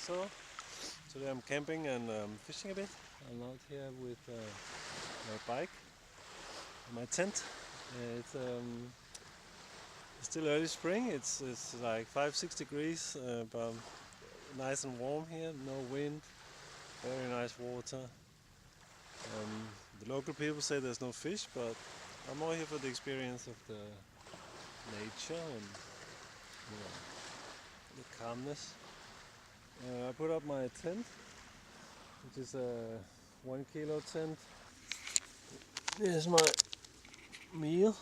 So today I'm camping and fishing a bit. I'm out here with my bike and my tent. It's still early spring. It's like 5-6 degrees, but nice and warm here. No wind, very nice water. The local people say there's no fish, but I'm more here for the experience of the nature and the calmness. I put up my tent, which is a 1 kilo tent. Here's my meal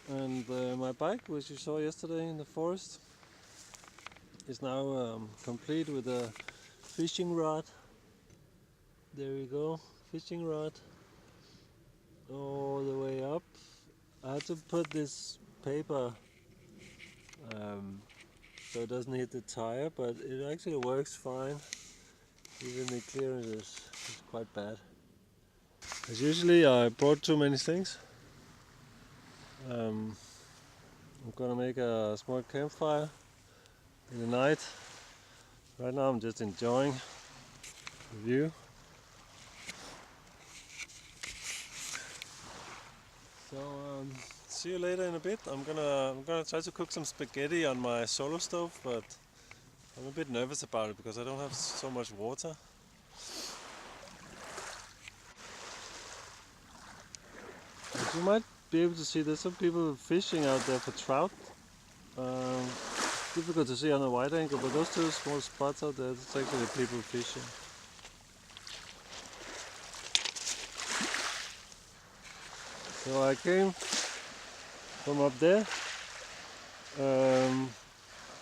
and my bike, which you saw yesterday in the forest, is now complete with a fishing rod. There we go, fishing rod all the way up. I had to put this paper so it doesn't hit the tire, but it actually works fine. Even the clearance is quite bad. As usually, I brought too many things. I'm gonna make a small campfire in the night. Right now I'm just enjoying the view. So see you later in a bit. I'm gonna try to cook some spaghetti on my solo stove, but I'm a bit nervous about it because I don't have so much water. As you might be able to see, there's some people fishing out there for trout. Difficult to see on a wide angle, but those two small spots out there, that's actually people fishing. So I came from up there,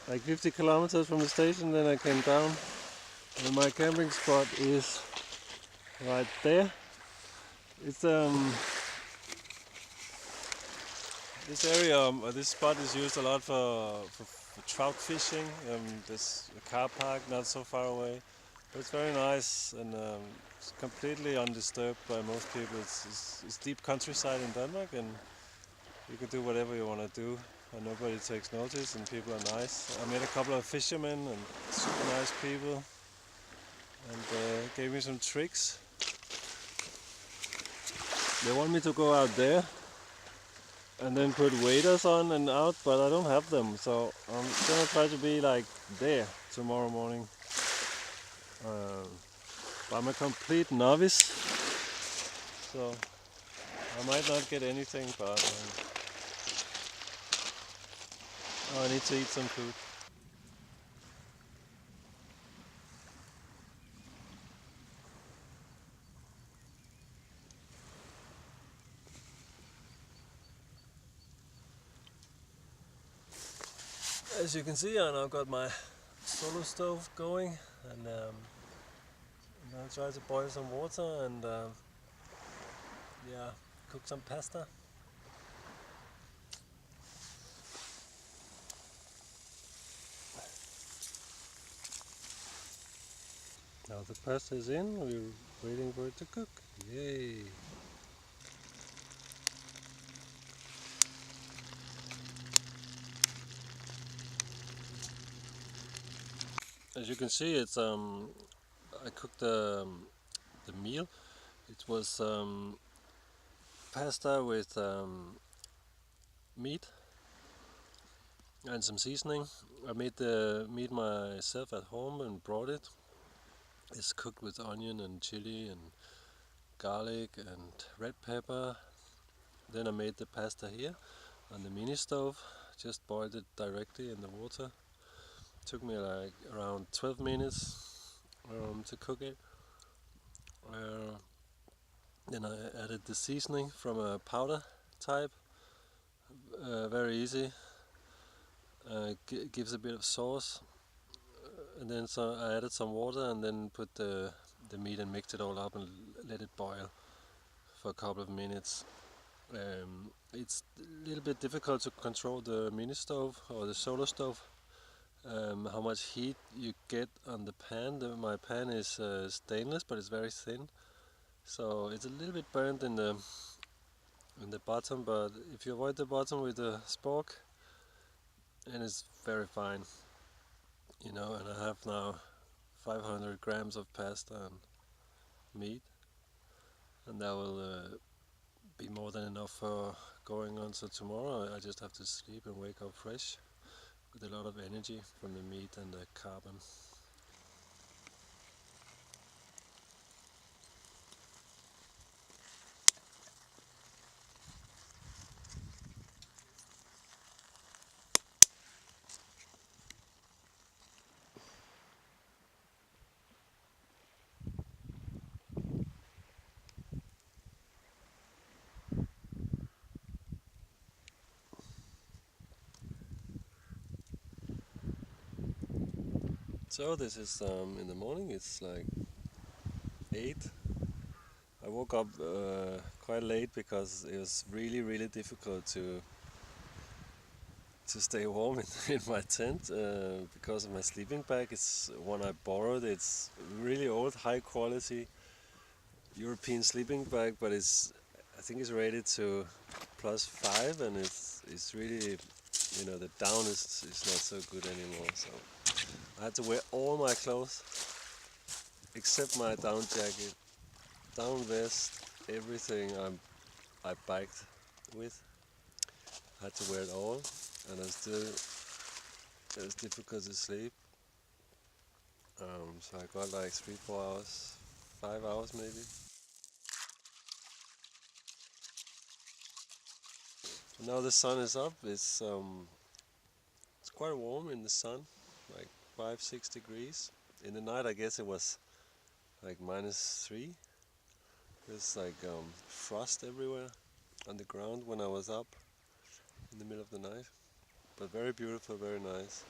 like 50 kilometers from the station, then I came down, and my camping spot is right there. It's this area, this spot is used a lot for trout fishing. There's a car park not so far away, but it's very nice and it's completely undisturbed by most people. It's deep countryside in Denmark, and you can do whatever you want to do, and nobody takes notice, and people are nice. I met a couple of fishermen and super nice people, and gave me some tricks. They want me to go out there and then put waders on and out, but I don't have them, so I'm gonna try to be like there tomorrow morning. But I'm a complete novice, so I might not get anything, but I need to eat some food. As you can see, I now got my solo stove going, and I'm gonna try to boil some water and yeah, cook some pasta. Now the pasta is in, we're waiting for it to cook. Yay! As you can see, it's I cooked the meal. It was pasta with meat and some seasoning. I made the meat myself at home and brought it. It's cooked with onion and chili and garlic and red pepper. Then I made the pasta here on the mini stove. Just boiled it directly in the water. Took me like around 12 minutes to cook it. Then I added the seasoning from a powder type. Very easy. Gives a bit of sauce. And then I added some water and then put the meat and mixed it all up and let it boil for a couple of minutes. It's a little bit difficult to control the mini stove or the solar stove. How much heat you get on the pan. My pan is stainless, but it's very thin, so it's a little bit burnt in the bottom. But if you avoid the bottom with a spork, and it's very fine. you know, and I have now 500 grams of pasta and meat, and that will be more than enough for going on. So tomorrow I just have to sleep and wake up fresh with a lot of energy from the meat and the carbon. So this is in the morning. It's like 8. I woke up quite late because it was really difficult to stay warm in my tent because of my sleeping bag. It's one I borrowed. It's really old, high quality European sleeping bag, but I think it's rated to +5, and it's really, you know, the down is not so good anymore. So I had to wear all my clothes except my down jacket, down vest, everything I biked with. I had to wear it all, and it was difficult to sleep. So I got like 3-4 hours, 5 hours maybe. Now the sun is up. It's quite warm in the sun, like 5-6 degrees. In the night, I guess it was like -3. There's like frost everywhere on the ground when I was up in the middle of the night. But very beautiful, very nice.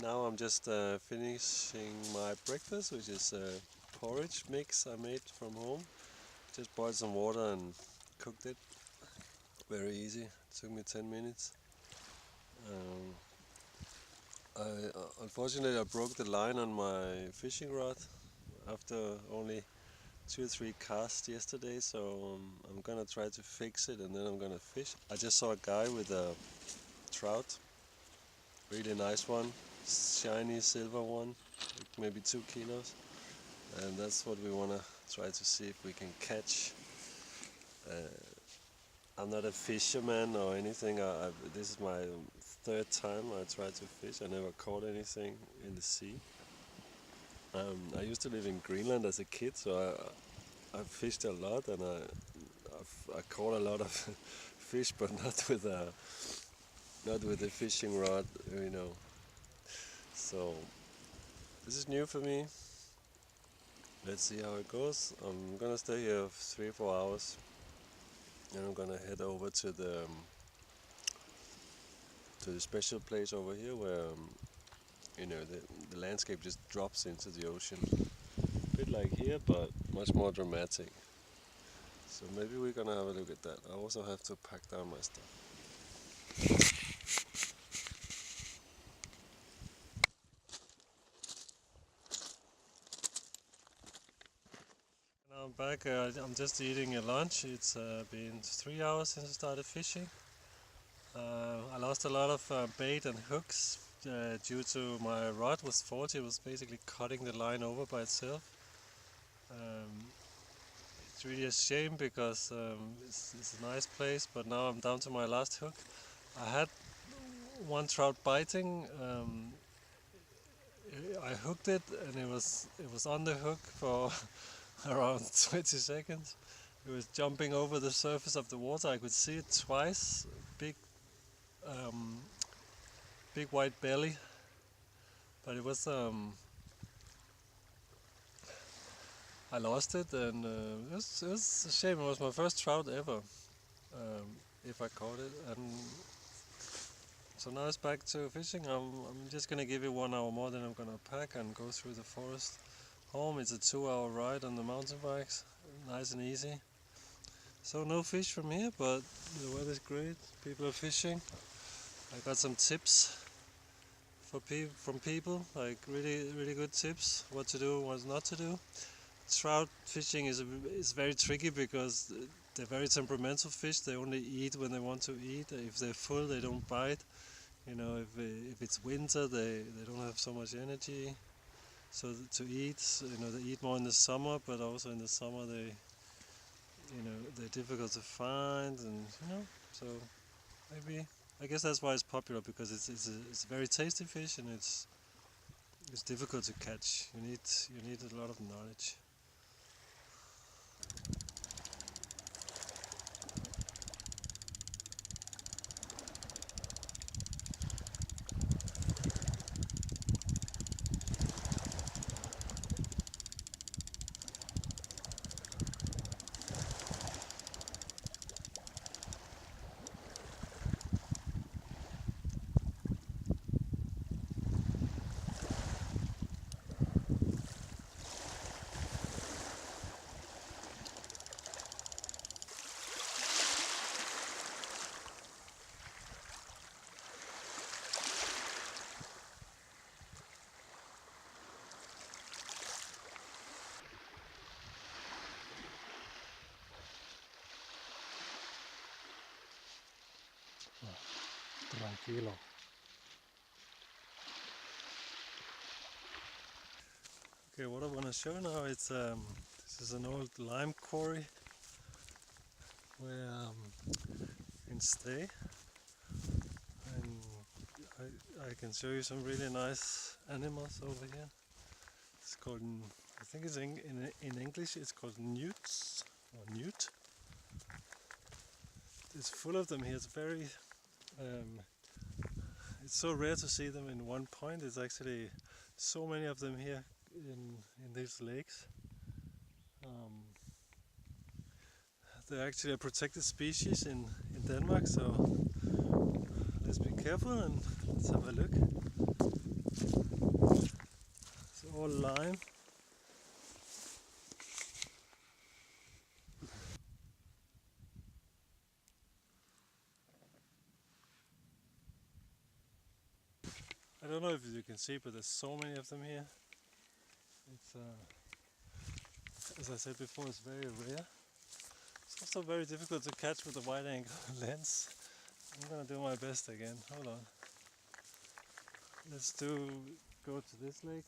Now I'm just finishing my breakfast, which is a porridge mix I made from home. Just boiled some water and cooked it. Very easy. It took me 10 minutes. Um, Unfortunately, I broke the line on my fishing rod after only 2 or 3 casts yesterday, so I'm gonna try to fix it and then I'm gonna fish. I just saw a guy with a trout, really nice one, shiny silver one, like maybe 2 kilos, and that's what we wanna try to see if we can catch. I'm not a fisherman or anything. This is my third time I tried to fish. I never caught anything in the sea. I used to live in Greenland as a kid, so I fished a lot, and I caught a lot of fish, but not with a fishing rod, you know. So this is new for me. Let's see how it goes. I'm gonna stay here 3-4 hours, and I'm gonna head over to the special place over here where you know the landscape just drops into the ocean. A bit like here, but much more dramatic. So maybe we're gonna have a look at that. I also have to pack down my stuff. Now I'm back. I'm just eating a lunch. It's been 3 hours since I started fishing. I lost a lot of bait and hooks due to my rod was faulty. It was basically cutting the line over by itself. It's really a shame because it's a nice place, but now I'm down to my last hook. I had one trout biting. I hooked it and it was on the hook for around 20 seconds. It was jumping over the surface of the water. I could see it twice. Um, Big white belly, but I lost it, and it was a shame. It was my first trout ever, if I caught it, and so now it's back to fishing. I'm just gonna give it 1 hour more, then I'm gonna pack and go through the forest home. It's a 2-hour ride on the mountain bikes, nice and easy. So no fish from here, but the weather's great. People are fishing. I got some tips from people, like really good tips, what to do, what not to do. trout fishing is very tricky because they're very temperamental fish. They only eat when they want to eat. If they're full, they don't bite. You know, if it's winter, they don't have so much energy. So to eat, you know, they eat more in the summer, but also in the summer they're difficult to find, and so maybe I guess that's why it's popular, because it's a very tasty fish, and it's difficult to catch. You need a lot of knowledge. Tranquilo. Okay, what I want to show now is this is an old lime quarry where you can stay, and I can show you some really nice animals over here. It's called, I think it's in English it's called newts or newt. It's full of them here. It's very it's so rare to see them in one point. There's actually so many of them here in these lakes. They're actually a protected species in Denmark, so let's be careful and let's have a look. It's all lime. I don't know if you can see, but there's so many of them here. It's as I said before, it's very rare. It's also very difficult to catch with a wide angle lens. I'm gonna do my best again. Hold on. Let's go to this lake.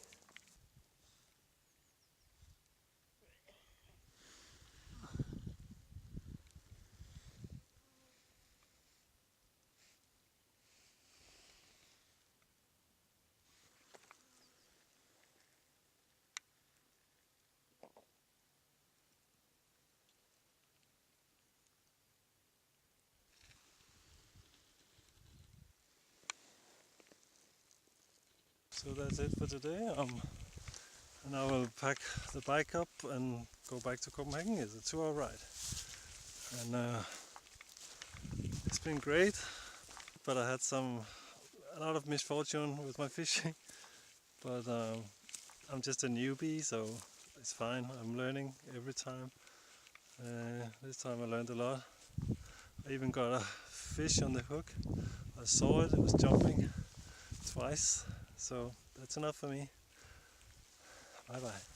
So that's it for today. And I will pack the bike up and go back to Copenhagen. It's a 2-hour ride. And it's been great, but I had a lot of misfortune with my fishing. But I'm just a newbie, so it's fine. I'm learning every time. This time I learned a lot. I even got a fish on the hook. I saw it was jumping twice. So that's enough for me. Bye bye.